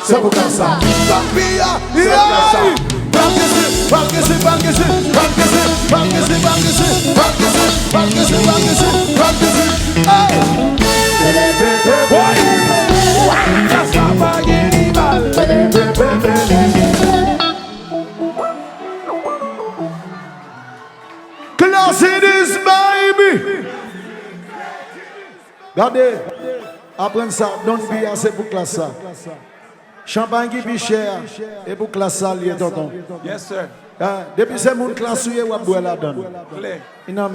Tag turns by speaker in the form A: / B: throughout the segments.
A: C'est pour ça. Class it is, baby. Regardez, apprendre ça, don't be assez pour classe ça. Champagne qui est cher et pour classe ça, lié tonton.
B: Yes, sir.
A: Depuis c'est mon classe, ou à boire la donne. Il n'a pas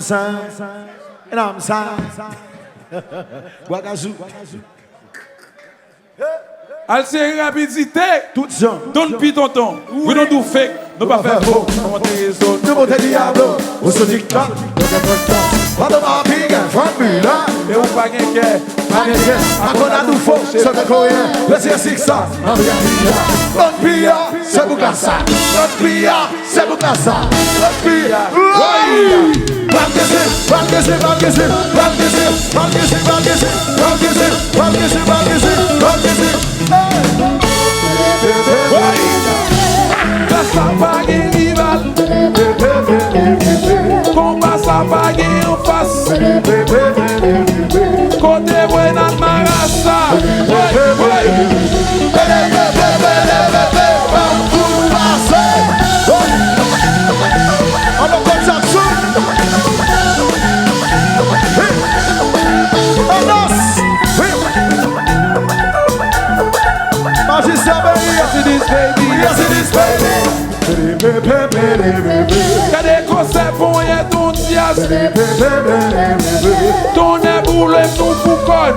A: Boagazou.
B: Al c'est rapidité.
A: Tout ça.
B: Don't be tonton. We don't do fake. Nous pas faire faux.
A: Nous monter diablo. On se dit pas. Pas de ma big and front me là.
B: Et on pas gagner.
A: Agora do fogo, só da coisa. Você é sixa. Don't be c'est pour classe ça. Don't be c'est pour classe ça. Don't be
B: Passa pague rival. Combat sa pague en face. Côté buena marasa.
A: Yes, it is, baby.
B: Cadê você põe ton dias? Ton éboule ton foucon.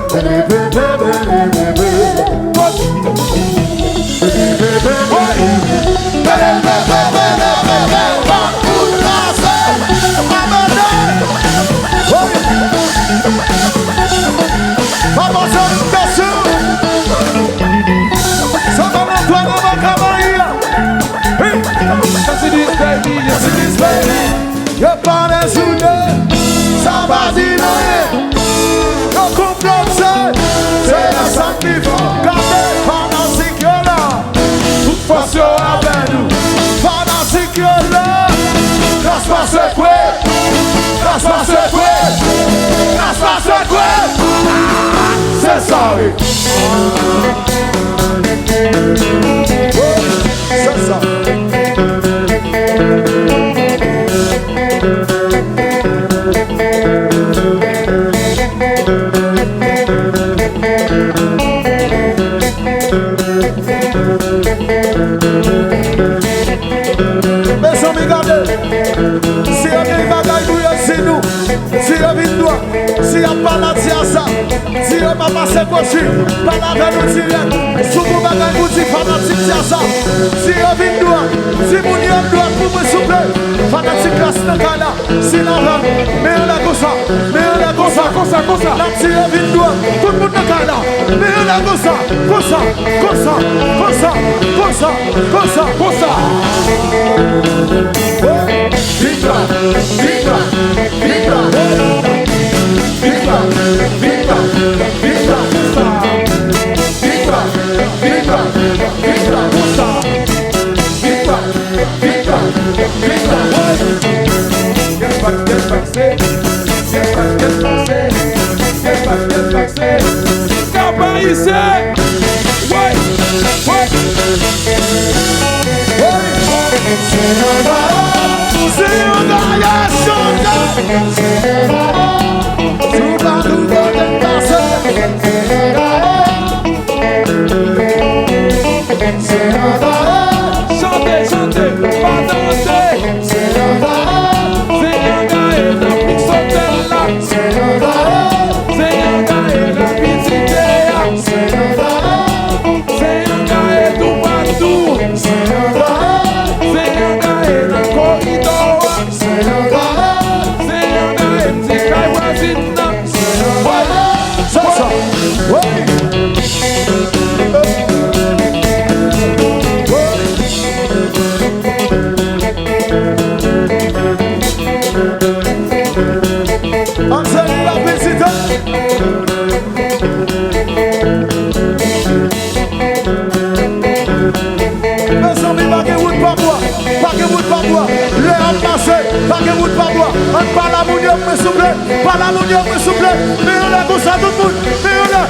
A: Je parle sous le ça va dire non comprendre c'est la sang qui faut garder pendant ce que là toute façon avec nous pendant ce que là grâce à ce quoi grâce à ce quoi grâce à ce quoi c'est ça oui c'est ça. Mes amis, regardez. Si on a une bagaille pour c'est nous. Si on vit toi, si on parle à ça, si on va passer possible, parle avec nous direct. Si on bagaille pour dire fanatique à ça, si on vit toi, si on y a droit pour me souffler, fanatique là, c'est le cas là. Si on va, mais on a comme ça, mais on a comme ça. Là, si on vit toi, tout le monde est là là. Mais on a comme ça.
B: Chantez, pas danser.
A: me souple. Pas la mounion, me souple. Mets-le comme ça, tout le monde. Mets-le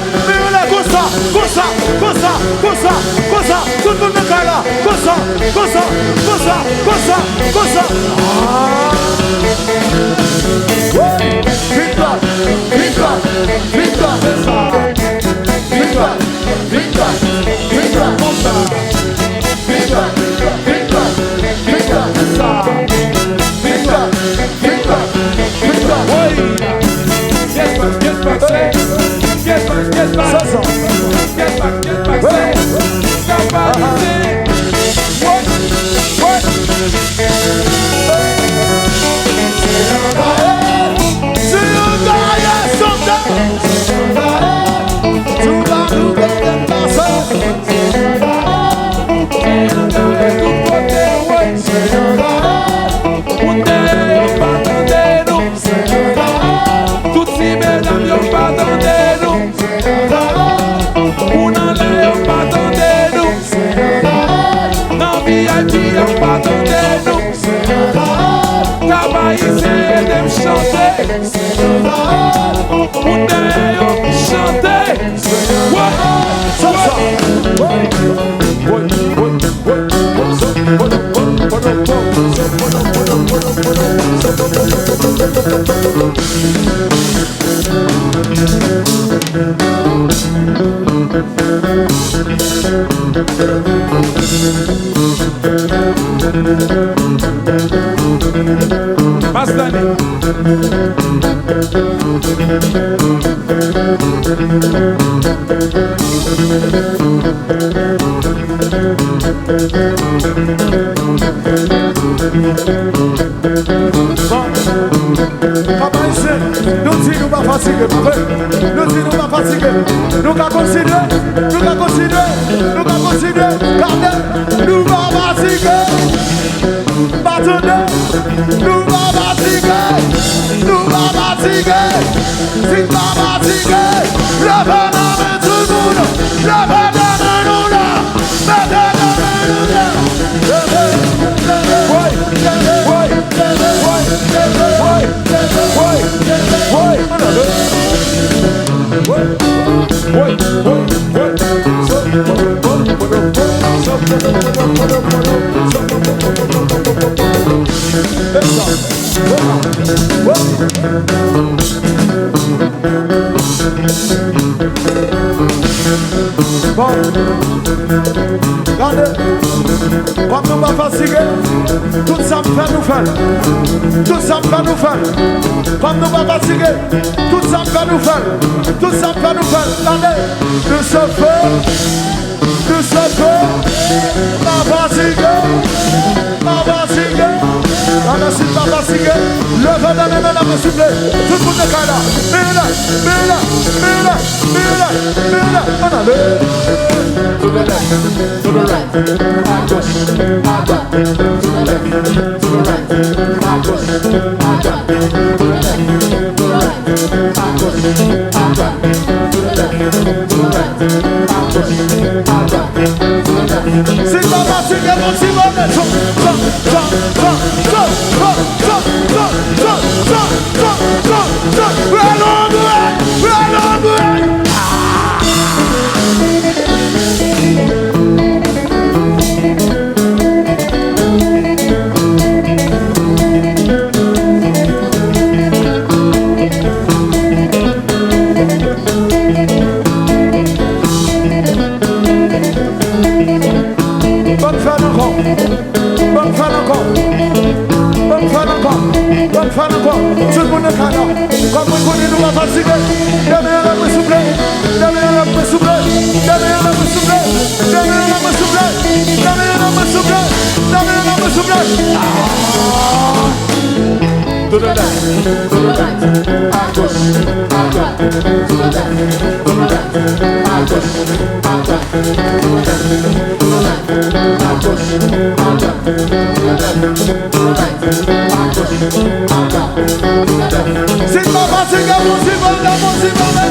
A: comme ça, comme ça, comme ça, comme ça, comme ça. Tout le monde me caille là. Comme ça, comme ça, comme ça, comme ça, comme ça. Victoire, victoire, victoire, c'est ça. Victoire, victoire, victoire, comme ça. Victoire, victoire, victoire, c'est ça. Victoire, victoire, victoire.
B: Oui. Get back, say. Get back,
A: Ça, ça.
B: Get back, say. Capacité. What?
A: C'est un gars, someday. Tout va nous faire passer.
B: Tout côté, ouais. Tout si mesdames, yo pas attendez-nous. Ou nan la yo pas attendez-nous. Nan VIP yo pas attendez-nous. Kaba ici dem chanter. Ou nan yo chanter.
A: Ça, ça.
B: Mastani.
A: Papa ici, nous disons nous pas fatigués, papa. Nous disons nous pas fatigués. Nous allons continuer, nous allons continuer, nous allons continuer. Gardez, nous pas fatigués. Bâtonnez, nous pas fatigués. Nous pas fatigués. Si pas fatigués, levez la main tout le monde. Levez la main nous là. Levez la main nous là. Levez, levez, levez, Bon, regardez, comme nous pas fatigués, tout ça me fait nous faire. Tout ça me fait nous faire. Comme nous pas fatigués, tout ça me fait nous faire. Tout ça me fait nous faire. Regardez, de ce feu, pas fatigué, pas fatigué. Regardez, si pas fatigué, levez la main, la main, s'il vous plaît. Tout le monde est là. Mets-le, mets-le, mets-le, mets-le, mets-le. On a le.
C: To the left, to the right, I push, I drop. To the left, to the right, I push, I drop. To the left, to the right, I push, I drop. To the left, to the right, I push, I drop. To the left.
A: C'est pas fatigué, mon petit bonnet. Bonne fin encore. Bonne fin encore. Bonne fin encore. Bonne fin encore. Tout le monde est là. Comme vous connaissez, nous pas fatigués. Demain, on va souffler. Demain, on va souffler. Demain, on va souffler. Demain, on va souffler. Demain, on va souffler. Demain, on va souffler.
C: To the left, to the right, I push, I drop. To the left, to the right, I push, I drop. To the left, to the right, I push, I drop. To the left, to the right, I push, I drop. To the left.
A: C'est pas fatigué, mon petit bonnet, mon petit bonnet,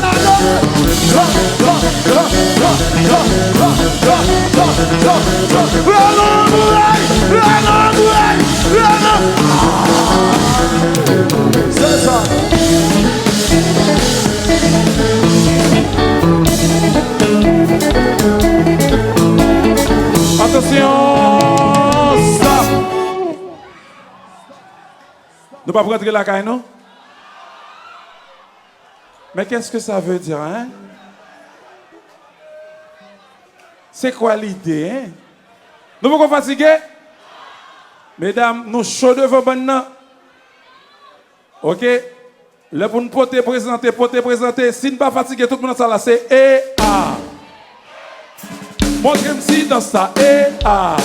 A: c'est ça.
B: Nous pas rentrer la caille, non? Mais qu'est-ce que ça veut dire, hein? C'est quoi l'idée, hein? Nous ne pouvons pas fatiguer? Mesdames, nous chauds devant maintenant. Ok? Le pour nous présenter. Si nous ne pas fatigué, tout le monde là, c'est E-A. Montrez-moi si dans ça, E-A.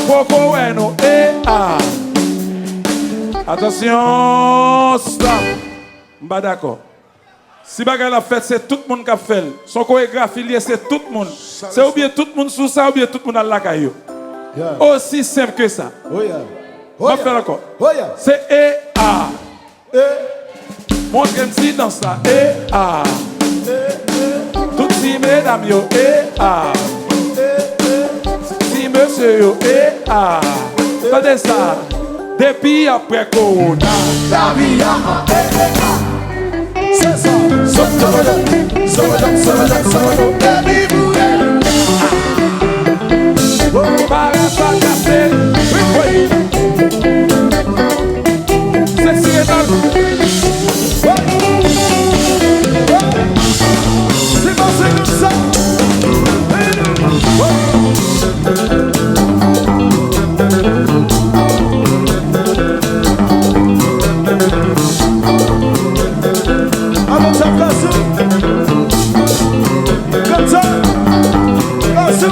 B: Coco Eno, E-A. Attention, stop. Pas d'accord. Si bagay la fête, c'est tout le monde qui a fait. Son chorégraphie, c'est tout le monde. C'est ou bien tout le monde sous ça, ou bien tout le monde à la caillou.
A: Yeah.
B: Aussi simple que ça.
A: Oh yeah.
B: On va faire encore.
A: Oh yeah.
B: C'est E-A. Montrez-moi si dans ça, E-A. Toutes si mesdames, yo, E-A. Si monsieur, yo, E-A. Attendez ça. Depuis après Corona.
A: La vie a c'est ça.
B: Para sa cassé. Oui. C'est Cyril.
A: C'est passé comme ça. Alors ça place. Comme ça. Merci.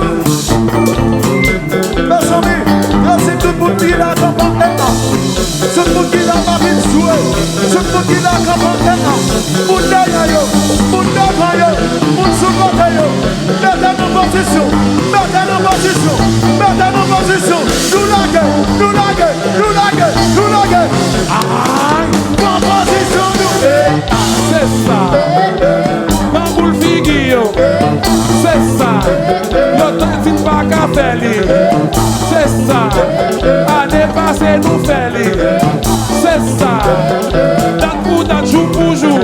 A: Mes amis, merci tout le monde qui l'a campagne. Tout le monde qui l'a marine joué. Tout le monde qui l'a campagne. Moun derrière, moun devant, moun sous côté. Mettez nos positions. Mettez nos positions. Mettez nos positions. Nous laguez. Bonne position nous.
B: C'est ça. Bamboule figure. C'est ça. L'autre pas qu'à faire. C'est ça. Année passée nous fait. C'est ça. Date pour date, jour pour jour.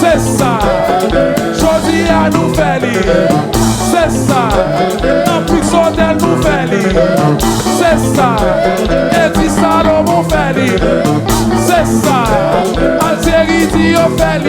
B: C'est ça. Choisi à nous faire. C'est ça. En plus hôtel nous fait. C'est ça. Et puis Salomon fait. C'est ça. Algérie dit au fait.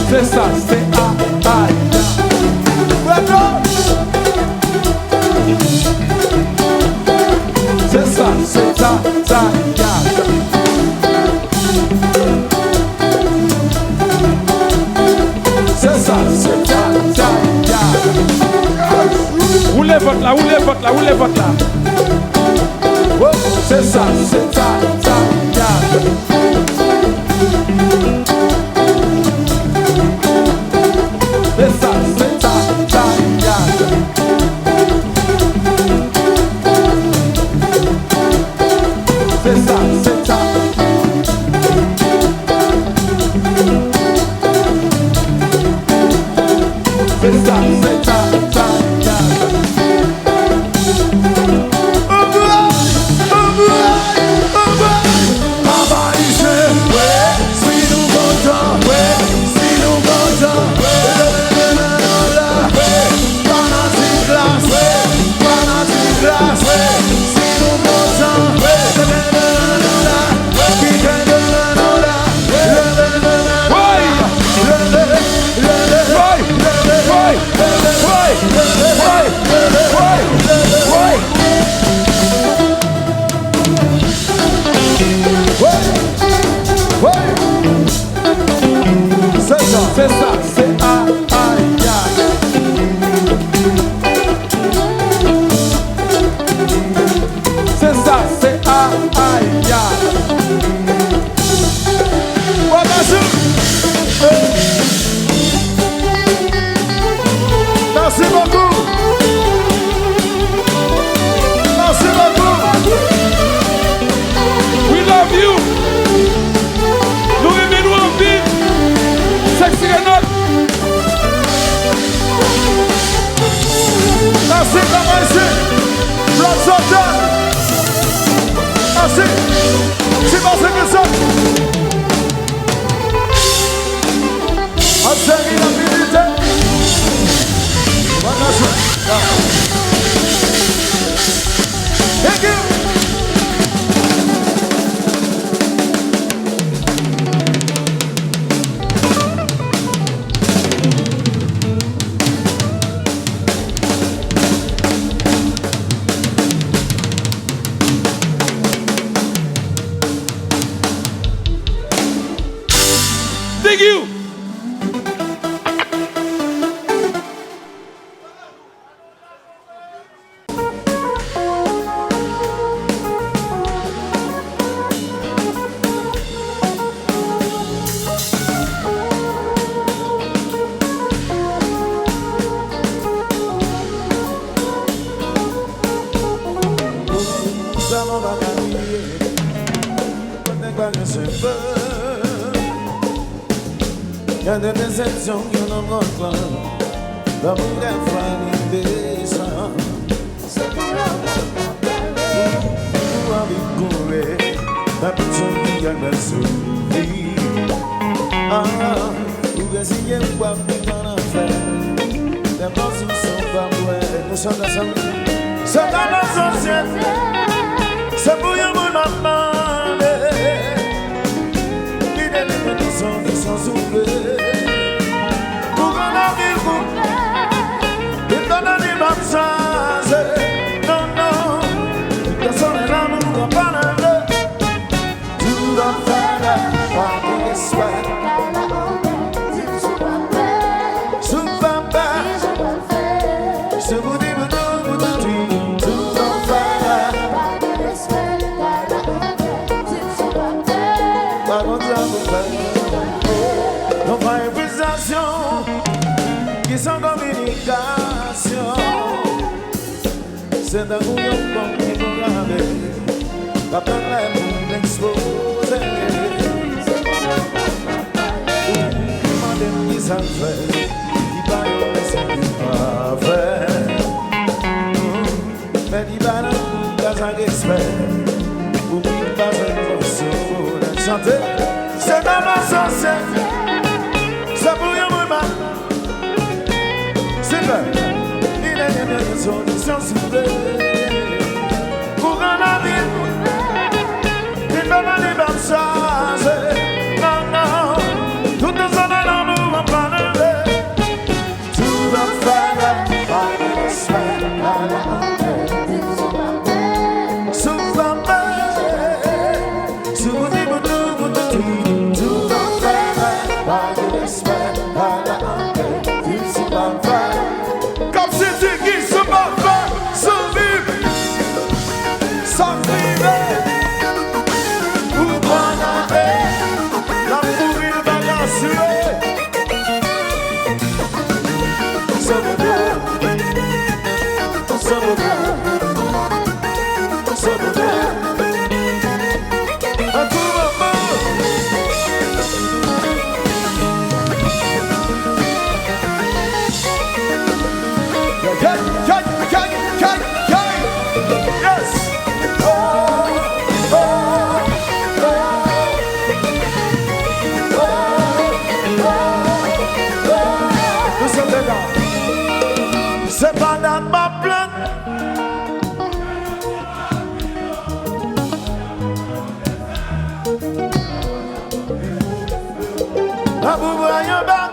B: C'est ça, c'est A. C'est ça, c'est ta, c'est ça, c'est ta. Roulez votre là. C'est ça, c'est ta. C'est ça, c'est ta. C'est ça, c'est ta. C'est ça, c'est ta.
A: Oh boy.
B: C'est ça, c'est aïe. C'est ça, c'est aïe.
A: Merci beaucoup. Merci beaucoup.
B: We love you. Nous aimons en vie. Sexy Renault.
A: Merci, comment ici? Blood Soldier. Merci. C'est pas ce que ça. Observez la vérité. Voilà ça. Thank you.
B: Thank you.
A: Il y a des déceptions qui n'en manquent pas. L'amour est fan indécent. Nous avons couru, la personne qui a mal souffri. Vous essayez de voir ce qu'on a fait. Les pensées sont pas vraies. Nous sommes ensemble. C'est dans la société. C'est pour y mon maman. L'idée des conditions qui sont soufflées. Sans communication, c'est un gouvernement qui nous ramène, la peine pour l'exposer. Demandez qui ça fait, qui va y laisser du parfait. Mais il va dans un respect, pour qu'il passe une émotion de chanter. C'est dans la société, c'est pour y avoir. C'est vrai, il est bien une solution soufflée. Pour un avis, il va dans les bonnes choses. Non, non, tout est en l'amour, on va lever. Tout va faire par le respect, par la honte. Tout va faire, tout va faire par le respect, par la honte. Tout va faire. Comme si tu qui se bat, survivre, sans vivre, ou prendre la pourrie va l'assurer. Ça vaut bien, ça vaut bien, ça vaut bien. Un coup de main. Yes! Nous sommes dedans. C'est pas dans ma plainte. À vous voyez bas.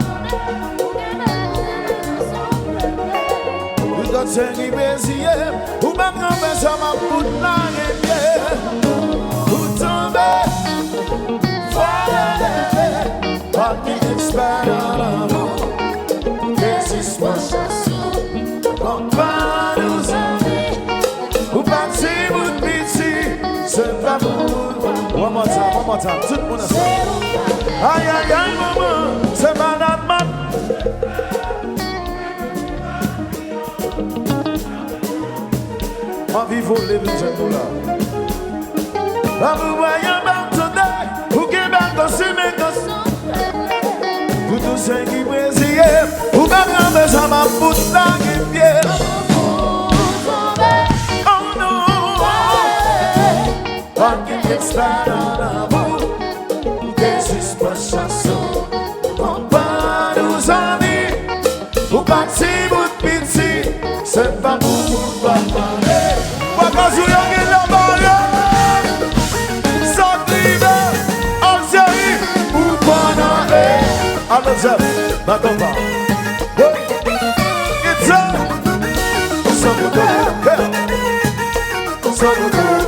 A: Vous êtes série bézier. Ou même quand on ça m'a pour la rivière. Vous tombez. Voilà. Pas qui expert dans la c'est pas bon. One more time, tout le monde ensemble. Aïe, aïe, aïe, maman, c'est banane, man. Ma vie vaut les vies, c'est tout là. La vous voyez, m'entendez, vous qui m'entendez, vous tous ceux qui brésillent, vous m'avez besoin de ma bouche dans les pieds. Oh non, pas qu'il extrait dans l'amour, des espaces chassons, on pas nous amis, ou pas si vous de pitié, c'est pas pour pas parler. Pas qu'à jouer à la barrière, ça prive, Algérie, ou pas n'aller. Alors, ça, ma compa. It's up. So good. So good.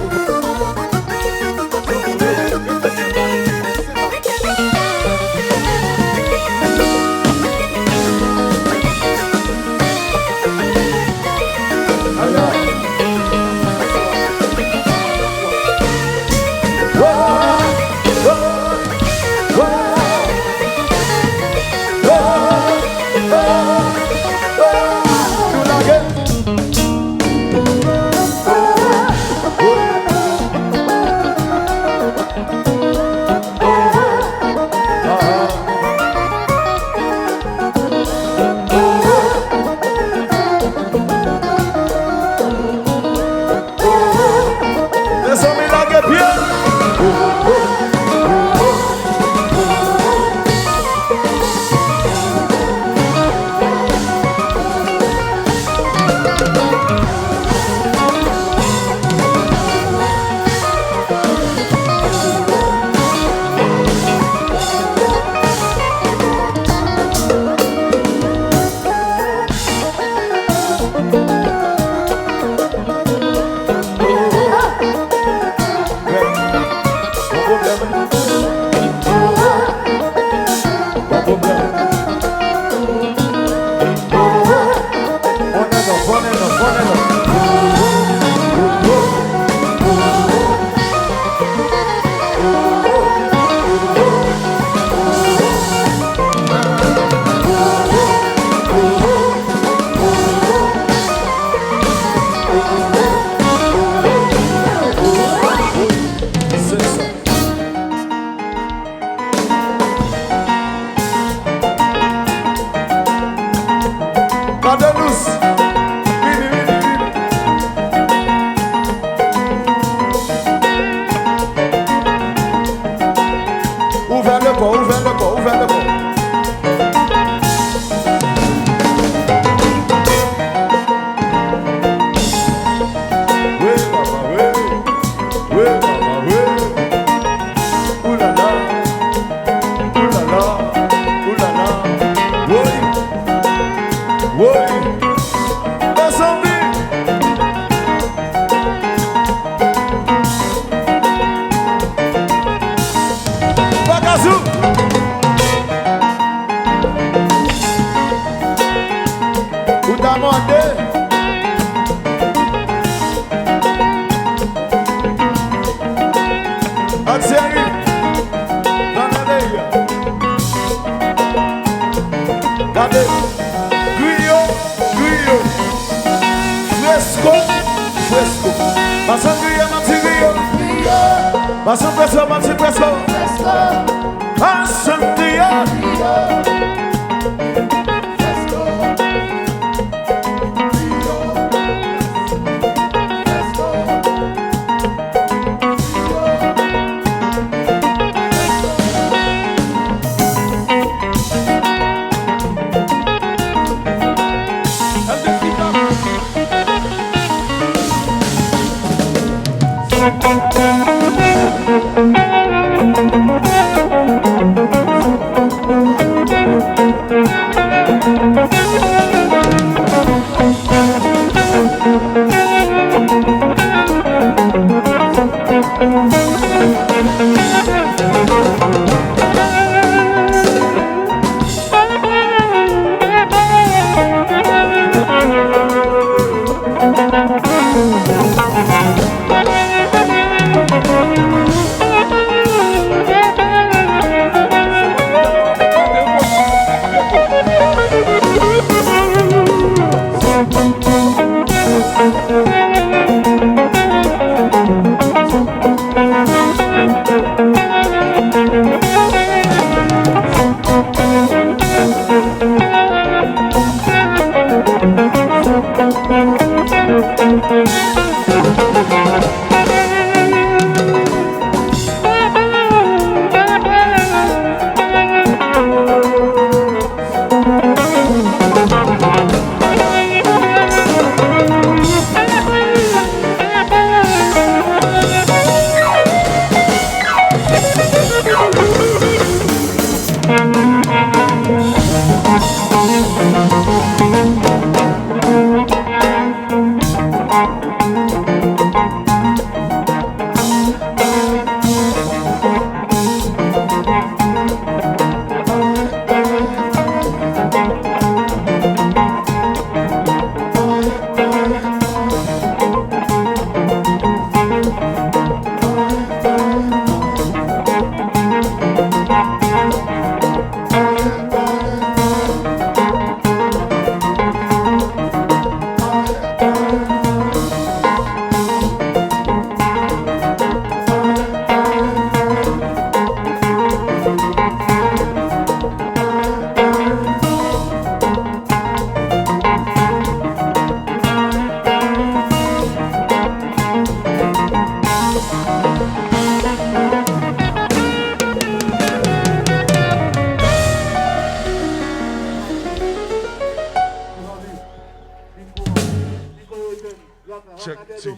A: Check, see.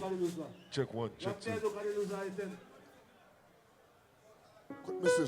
A: Check one, check two.
D: Monsieur,